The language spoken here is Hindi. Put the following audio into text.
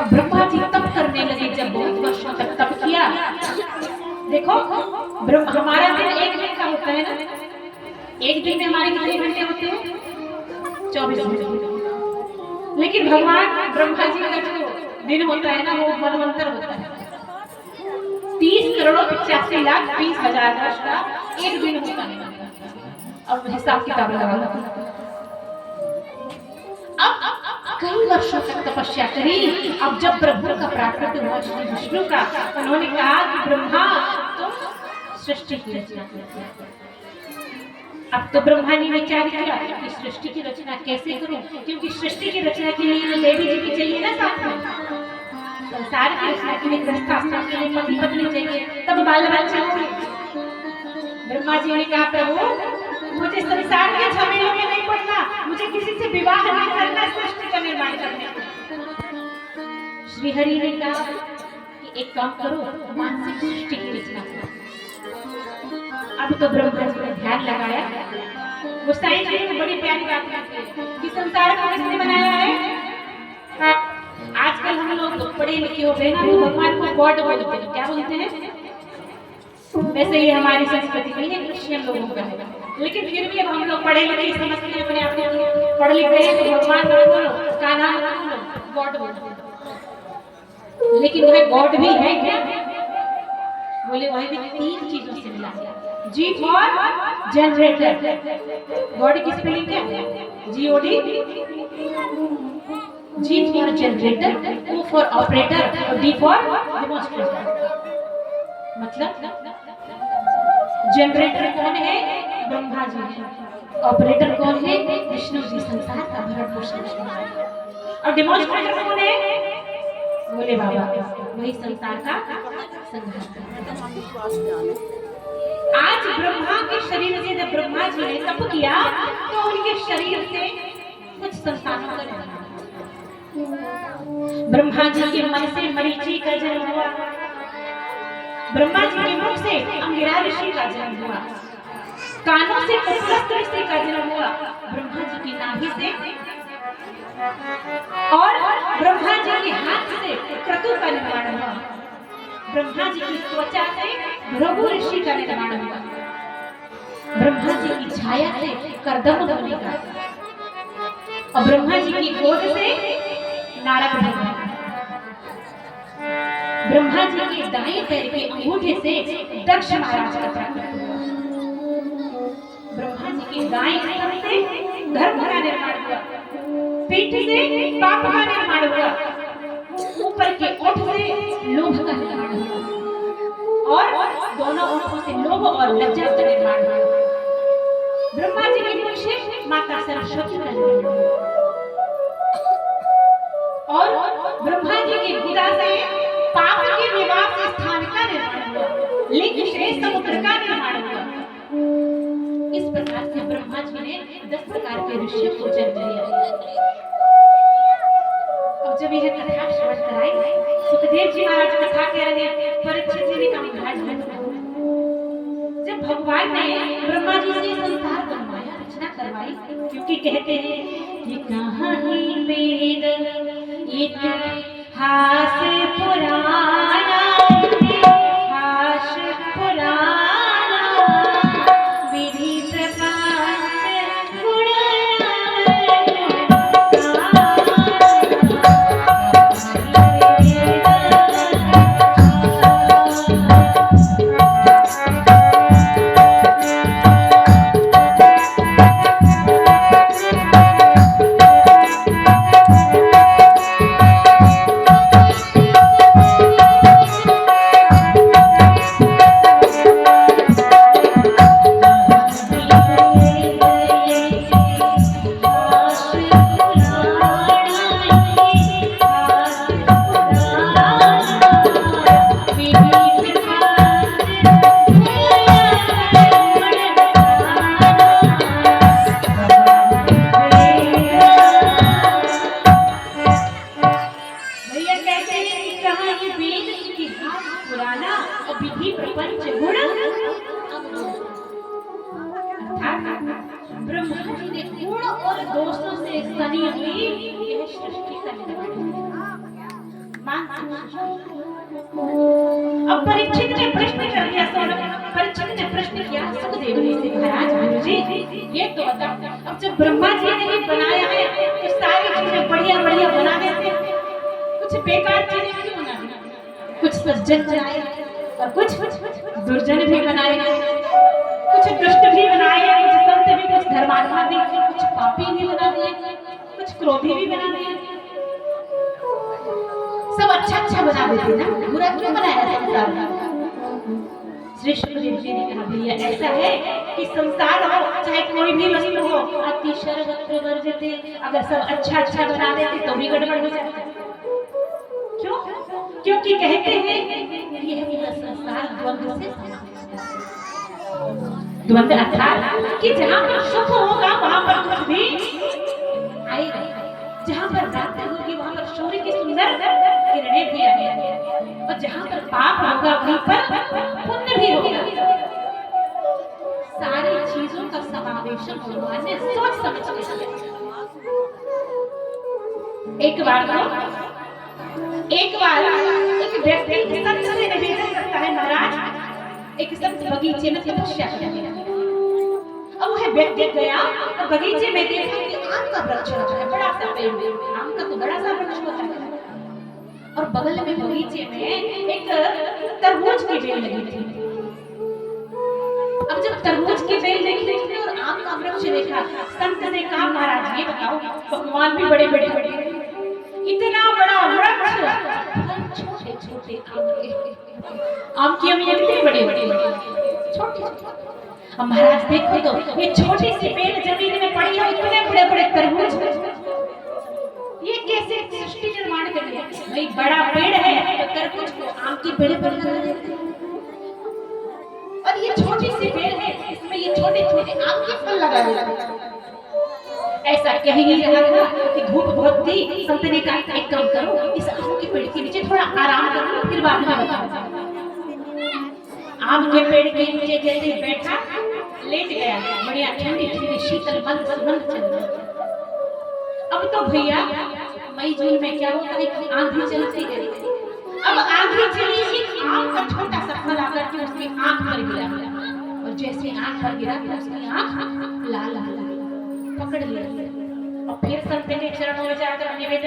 अब ब्रह्मा जी तप करने लगे, जब बहुत वर्षों तक तप किया। देखो हमारा दिन एक दिन का होता है ना, एक दिन में हमारे कितने घंटे होते हैं? 24 घंटे। लेकिन भगवान ब्रह्मा जी का जो दिन होता है ना, वो मनवंतर होता है। 30,85,20,000 वर्ष का एक दिन होता है। अब हिसाब किताब लगा लो। अब कई वर्षों तक तपस्या करी। अब जब ब्रह्मा का प्राकट्य हुआ श्री विष्णु का, उन्होंने कहा कि ब्रह्मा तुम सृष्टि की रचना करो। अब तो ब्रह्मा ने विचार किया कि सृष्टि की रचना कैसे करूं, क्योंकि सृष्टि की रचना के लिए देवी जी भी चाहिए ना साथ में। संसार की रचना के लिए गृहस्थाश्रम के लिए पति पत्नी चाहिए, तब बाल बच्चे होंगे। ब्रह्मा जी ने कहा प्रभु मुझे संसार के झमेलों में नहीं पड़ना, मुझे किसी से विवाह नहीं करना, सृष्टि का निर्माण करने को। श्री हरि ने कहा कि एक काम करो, मानसिक सृष्टि की रचना करो। अब तो ब्रह्मा जी ने ध्यान लगाया। वो साइंस में बड़ी प्यारी बात करते हैं कि संसार को किसने बनाया है। आजकल हम लोग तो पढ़े लिखे हो गए ना, तो भगवान को गॉड बोलते हैं। क्या बोलते हैं? वैसे ये हमारी संस्कृति में है, क्रिश्चियन लोगों का है, लेकिन फिर भी अब हम लोग पढ़े लिखे समझते हैं, अपने आप को पढ़ लिख गए तो भगवान ना बोलो, का नाम ना बोलो, गॉड बोलते। लेकिन वह गॉड भी है क्या? बोले वह भी 3 चीजों से मिला है। G फॉर जनरेटर, गॉड की स्पेलिंग क्या है? GOD। G for generator, O for operator और D फॉर डेमोन्स्ट्रेटर। मतलब जनरेटर कौन है? ब्रह्मा जी है। ऑपरेटर कौन है? विष्णु जी, संसार का भरण पोषण। और डेमोन्स्ट्रेटर कौन है? बोले बाबा वही संसार का संघाता। आज ब्रह्मा के शरीर से जब ब्रह्मा जी ने तप किया तो उनके शरीर से कुछ संतानों का जन्म हुआ। ब्रह्मा जी के मन से मरीचि का जन्म हुआ, ब्रह्मा जी के मुख से अंगिरा ऋषि का जन्म हुआ, कानों से कपिलवस्त ऋषि का जन्म हुआ, ब्रह्मा जी की नाभि से और ब्रह्मा जी के हाथ से क्रतु का निर्माण हुआ, ब्रह्मा जी की त्वचा से भृगु ऋषि का निर्माण हुआ, ब्रह्मा जी की छाया से कर्दम मुनि का, और ब्रह्मा जी की गोद से नारद मुनि, ब्रह्मा जी के दाएं पैर के अंगूठे से दक्ष महाराज का प्राकट्य हुआ, ब्रह्मा जी के दाएं स्तन से धर्म का निर्माण हुआ, पीठ से पाप का निर्माण हुआ, ऊपर के ओठ से लोभ का निर्माण हुआ और दोनों ओठों से लोभ और लज्जा का निर्माण हुआ। ब्रह्मा जी के मुख से माता सरस्वती का निर्माण हुआ और ब्रह्मा जी की गुदा से पाप के निवास स्थान का निर्माण हुआ, लिंग से समुद्र का निर्माण हुआ। इस प्रकार से ब्रह्मा जी ने 10 प्रकार के ऋषियों को जन्म दिया। अब जब यह कथा श्रवण कराई, सुखदेव जी महाराज कथा कह रहे हैं, परीक्षित जी ने कहा महाराज जब भगवान ने ब्रह्मा जी से संसार बनवाया, रचना करवाई, क्योंकि कहते हैं कि कहाँ ही वेद इतिहास पुराना, इतिहास पुराना, विधि प्रपंच गुण अब परीक्षित ने प्रश्न कर दिया सौनक। परीक्षित ने प्रश्न किया सुखदेव जी से, महाराज जी ये तो बता, अब जब ब्रह्मा जी ने ही बनाया है तो सारी चीजें बढ़िया बढ़िया बना देते, कुछ बेकार चीजें क्यों बना देते? कुछ सज्जन बनाए और कुछ दुर्जन भी बनाए, कुछ दुष्ट भी बनाए, कुछ संत भी, कुछ धर्मात्मा भी, कुछ पापी भी बना दिए, कुछ क्रोधी भी बना दिए। सब अच्छा अच्छा बना देते ना, बुरा क्यों बनाया संसार में? श्री सुखदेव जी ने कहा भैया ऐसा है कि संसार हो चाहे कोई भी वस्तु हो, अति सर्वत्र वर्जते, अगर सब अच्छा अच्छा बना देते तो भी गड़बड़ हो जाता। क्यों? क्योंकि कहते हैं यह पूरा संसार द्वंद्व से द्वंद्व अर्थात कि जहाँ पर सुख होगा वहाँ पर दुख भी आएगा, जहाँ पर रात होगी वहाँ पर सूर्य की सुंदर किरणें भी आएंगी, और जहाँ पर पाप होगा वहीं पर पुण्य भी होगा। सारी चीजों का समावेशन भगवान ने सोच समझ के किया। एक बार एक व्यक्ति संत से निवेदन करता है, महाराज एक संत बगीचे में तपस्या कर रहे हैं। अब वह व्यक्ति गया और बगीचे में देखा कि आम का वृक्ष है, बड़ा सा पेड़, आम का तो बड़ा सा वृक्ष होता है, और बगल में बगीचे में एक तरबूज की बेल लगी थी। अब जब तरबूज की बेल देखी और आम का वृक्ष देखा, संत ने कहा महाराज ये बताओ, भगवान भी बड़े बड़े इतना बड़ा वृक्ष, छोटे छोटे आम की अमियां कितनी बड़ी बड़ी छोटी। अब महाराज देखो तो ये छोटी सी बेल जमीन में पड़ी है, इतने बड़े बड़े तरबूज, ये कैसे सृष्टि निर्माण कर लिया? भाई बड़ा पेड़ है तो तरबूज को आम की पेड़ पर लगा देते, और ये छोटी सी पेड़ है इसमें ये छोटे छोटे आम के फल लगा देते। ऐसा कह ही रहा था कि धूप बहुत थी, संत ने कहा एक काम करो, इस आम के पेड़ के नीचे थोड़ा आराम करो, फिर बाद में बताओ। आम के पेड़ के नीचे जैसे बैठा, लेट गया, बढ़िया ठंडी ठंडी शीतल मंद सुगंध चल रही। अब तो भैया मई जून में क्या होता है कि आंधी चलती है। अब आंधी चली, आम का छोटा सा फल आकर के उसकी आंख पर गिरा, और जैसे आंख पर गिरा तो उसकी आंख लाल लाल पकड़ लिया, और फिर संत के चरणों में जाकर निवेदन